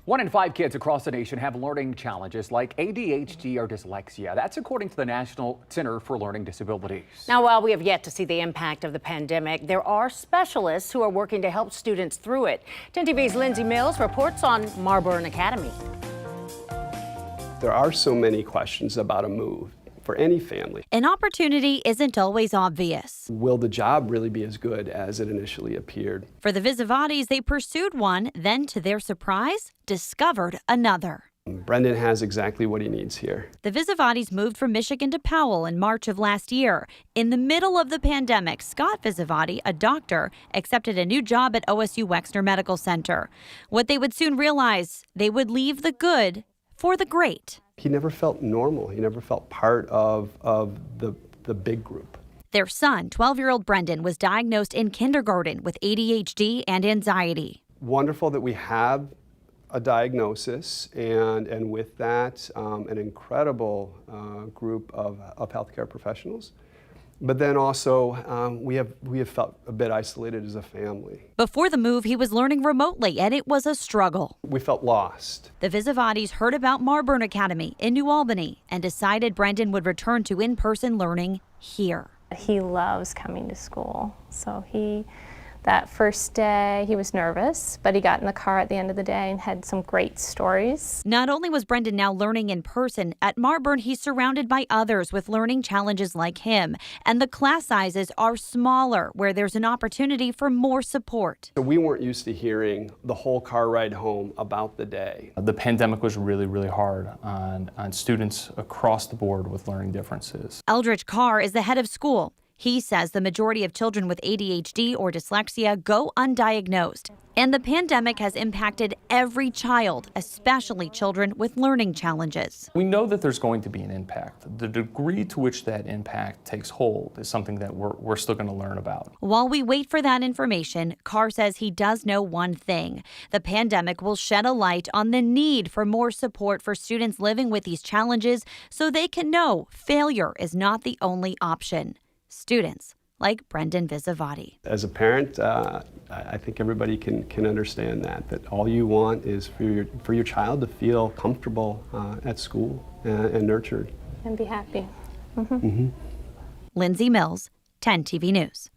1 in 5 kids across the nation have learning challenges like ADHD or dyslexia. That's according to the National Center for Learning Disabilities. Now, while we have yet to see the impact of the pandemic, there are specialists who are working to help students through it. 10 TV's Lindsay Mills reports on Marburn Academy. There are so many questions about a move for any family. An opportunity isn't always obvious. Will the job really be as good as it initially appeared? For the Visavatis, they pursued one, then to their surprise, discovered another. Brendan has exactly what he needs here. The Visavatis moved from Michigan to Powell in March of last year. In the middle of the pandemic, Scott Visavati, a doctor, accepted a new job at OSU Wexner Medical Center. What they would soon realize, they would leave the good for the great. He never felt normal. He never felt part of the big group. Their son, 12-year-old Brendan, was diagnosed in kindergarten with ADHD and anxiety. Wonderful that we have a diagnosis, and with that, an incredible group of healthcare professionals. But then also, we have felt a bit isolated as a family. Before the move, he was learning remotely, and it was a struggle. We felt lost. The Visavatis heard about Marburn Academy in New Albany and decided Brendan would return to in-person learning here. He loves coming to school, so that first day he was nervous, but he got in the car at the end of the day and had some great stories. Not only was Brendan now learning in person, at Marburn he's surrounded by others with learning challenges like him, and the class sizes are smaller, where there's an opportunity for more support. So we weren't used to hearing the whole car ride home about the day. The pandemic was really hard on students across the board with learning differences. Eldridge Carr is the head of school. He says the majority of children with ADHD or dyslexia go undiagnosed, and the pandemic has impacted every child, especially children with learning challenges. We know that there's going to be an impact. The degree to which that impact takes hold is something that we're still going to learn about. While we wait for that information, Carr says he does know one thing. The pandemic will shed a light on the need for more support for students living with these challenges so they can know failure is not the only option. Students like Brendan Visavati. As a parent, I think everybody can understand that all you want is for your child to feel comfortable at school and nurtured. And be happy. Lindsay Mills, 10 TV News.